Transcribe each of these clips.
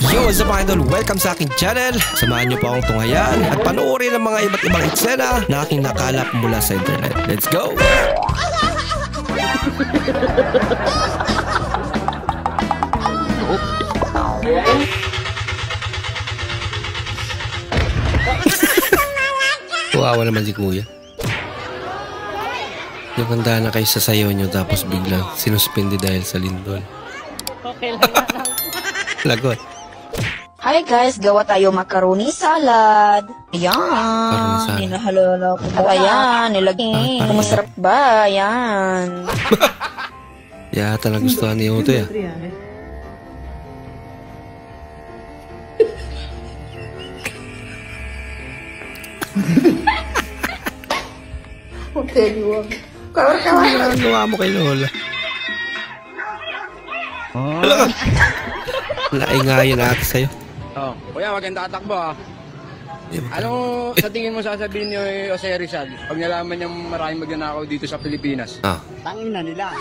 Yo, what's up mga idol? Welcome sa aking channel. Samahan niyo po akong tunghayan at panoorin ang mga iba't ibang eksena na aking nakalap mula sa internet. Let's go! Kawawa naman si kuya. Naganda na kayo sa sayaw nyo tapos biglang sinuspindi dahil sa lindol. Okay lang yan. Lagot. Hi guys, gawa tayo macaroni salad. Ayan, hinahalala ko ba? Ayan, nilagay. Masarap ba? Ayan. Yata nagustuhan niyo ito ya. Okay, diwa. Kawar-kawar. Gawa mo kay Lola. Naingayin ate sa'yo. Oh, kuya, wag kang tatakbo ah. Ano sa tingin mo sasabihin ni Jose Rizal pag nalaman niyang maraming magnanakaw dito sa Pilipinas? Tangin na nila.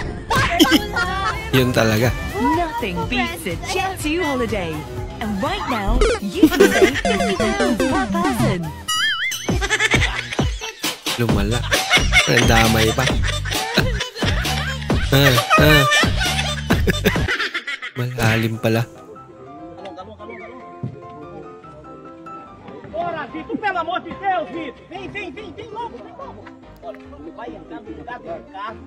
Yun talaga. Nothing beats a Jet 2 holiday. And right now, you can save £50 per person. Lumala. Nandamay pa. Malalim pala. Bora, Vitor, pelo amor de Deus, Vitor. Vem logo, Olha, ele vai entrar no lugar do carro.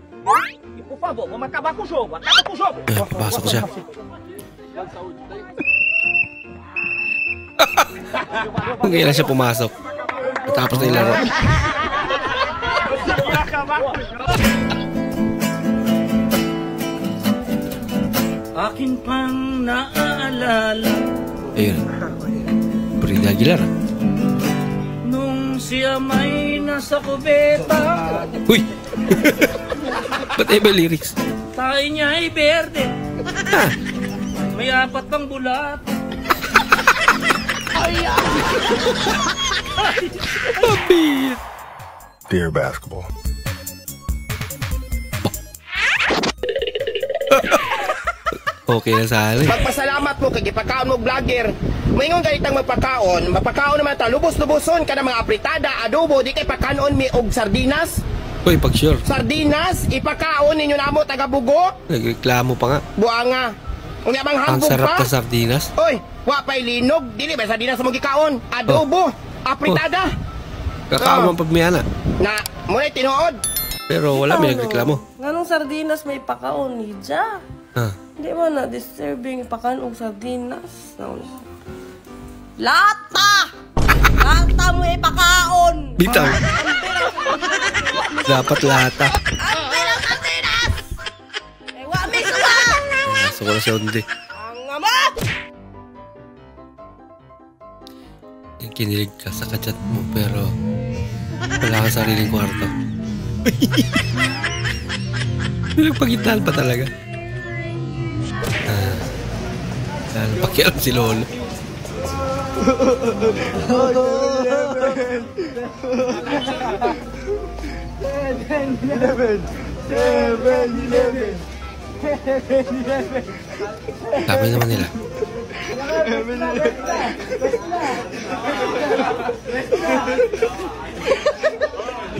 E por favor, vamos acabar com o jogo. Acaba com o jogo. Papasok siya. Ngayon siya pumasok. Tapos na ilaro. Akin pang naaalala Ayun. Brida Aguilar. nung siya may nasa kubeta. Uy! Ba't iba lyrics? Tayo niya ay berde. May apat pang bulat. Dear basketball. Okay na sa akin. Magpasalamat mo kay gipakaon mo vlogger. Moingon gaytang mapakaon naman ta lubos-luboson kada mga apritada, adobo di kay pakanon mi og sardinas. Uy, pag sure. Sardinas ipakaon ninyo namo taga Bugo. Nagreklamo pa nga. Buanga. Unya bang Ang hambog sarap pa? na sardinas. Oy, wa pay linog, dili ba sardinas mo gikaon? Adobo, apritada. Kakaamang pagmiyana. Na mo tinuod. Pero wala may nagreklamo. Nganong sardinas may pakaon ni Ja? Hindi mo na disturbing pakaon og sardinas. Lata! Lata mo ay pakaon! Bitaw. Dapat lata. Ang bilang sardinas! Eh, wa may suwa! Gusto ko na siya undi. Ang ama! Kinilig ka sa kachat mo pero wala kang sariling kwarto. Nagpagitan pa talaga. Pakialam si Lolo. Sabi naman nila.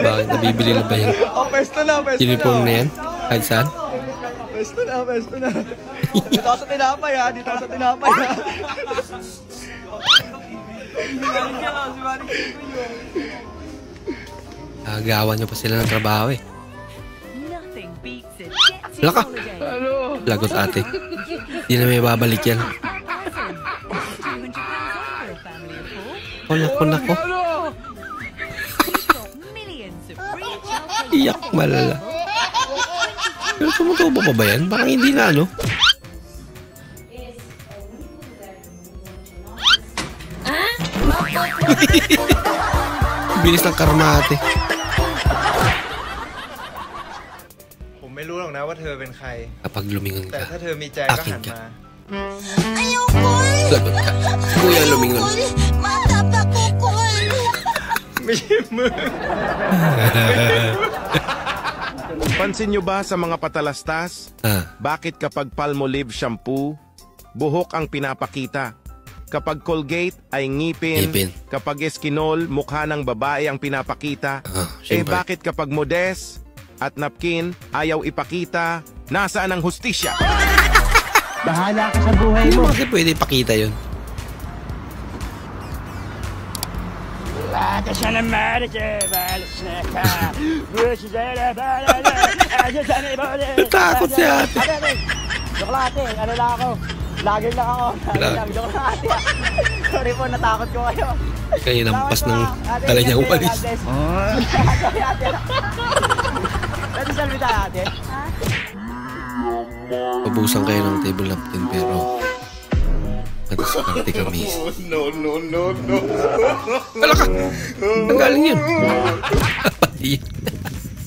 Bakit nabibili na ba yan? Pesto na. Uniform na yan? Kahit saan? Pesto na. Dito sa tinapay ha. Agawan niyo pa sila ng trabaho eh. Nothing beats a Jet 2 Laka! holiday. Lagot ate. Hindi na may babalik yan. £200 off for a family of 4. Nako. You've got millions of free childcare. Iyak malala. Pero tumutubo pa ba yan? Parang hindi na ano. Bilis ng karmate. ผมไม่รู้หรอกนะว่าเธอเป็นใคร Kapag lumingon แต่ ka, ถ้าเธอมีใจก็ akin หัน ka. มา Lagot ka. Kuya lumingon.ไม่ใช่มือ Pansin nyo ba sa mga patalastas? Bakit kapag Palmolive shampoo, buhok ang pinapakita? Kapag Colgate ay ngipin. Kapag Eskinol, mukha ng babae ang pinapakita. Bakit kapag Modest at Napkin ayaw ipakita? Nasaan ang hustisya? Bahala ka sa buhay mo. Bakit pwede ipakita yun? Natakot si ate. Chocolate, ano lang ako? Vlogger lang ako. Chocolate. Sorry po, natakot ko kayo. Kaya nampas ng tala niya umalis. Pwede salvita ate? Pabusan kayo ng table napkin pero natiskarte kami. No. Wala ka! Ang galing yun.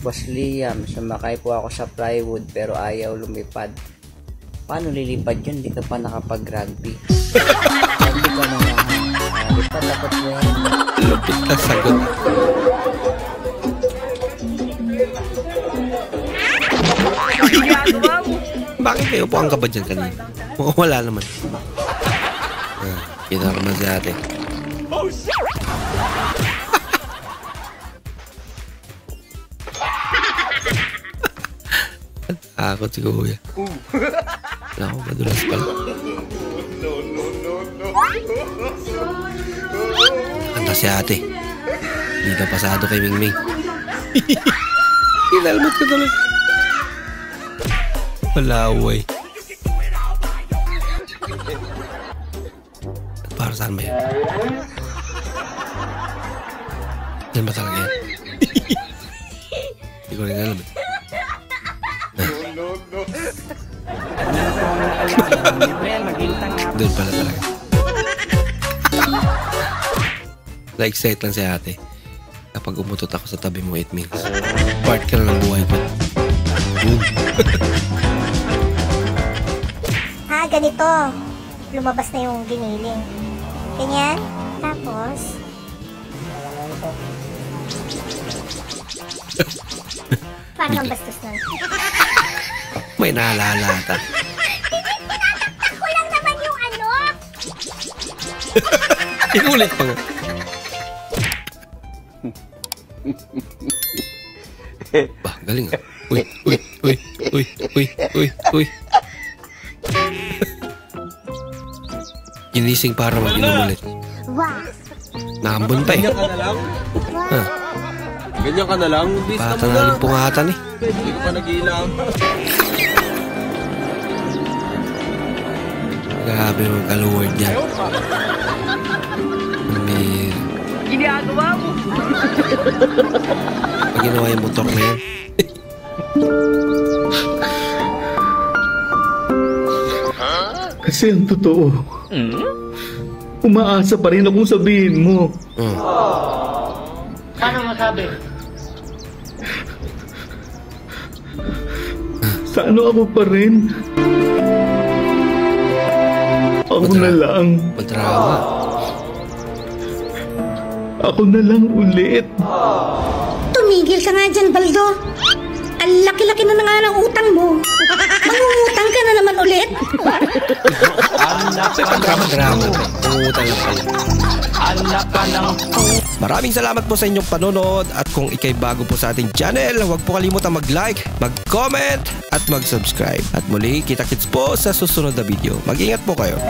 Boss Liam, sumakay po ako sa plywood pero ayaw lumipad. Paano lilipad yun? Di ka pa nakapag-rugby. Hindi ka na lipad dapat mo yan. Lupit na sagot. Bakit kayo po ang kabad dyan kanina? Wala naman. Kita naman sa atin. Oh shit! Takot si Kuya. Wala ko, madulas pala. Anda si ate. Hindi na pasado kay Mingming. Kinalmat ka tuloy. Malaway. Para saan ba yan? Yan ba talaga yan? Hindi ko rin alam eh. Doon pala talaga. Na-excite lang si ate. Kapag umutot ako sa tabi mo, it means part ka na ng buhay ko. Ganito. Lumabas na yung giniling. Ganyan. Tapos, parang bastos na. May naalala. Ako lang naman yung ano. Inulit pa nga. Bah, galing ah. Uy. Ginising para mag-inulit. Wow. Nakambun pa eh. Ganyan ka na lang? Ganyan ka na lang? Bata na rin pungatan eh. Hindi ko pa nag-iilang. Grabe mga kalaward dyan. Ginagawa mo. Pag ginawa yung motor na yan. Kasi ang totoo, umaasa pa rin akong sabihin mo. Paano masabi? Sa ano ako pa rin? Ako na lang. Madrama. Ako na lang ulit. Tumigil ka nga dyan, Baldo. Ang laki-laki na nga ng utang mo. Mangungutang ka na naman ulit. Drama. Pangutang lang pala. Maraming salamat po sa inyong panonood at kung ikay bago po sa ating channel, huwag po kalimutang mag-like, mag-comment at mag-subscribe. At muli, kita-kits po sa susunod na video. Mag-ingat po kayo.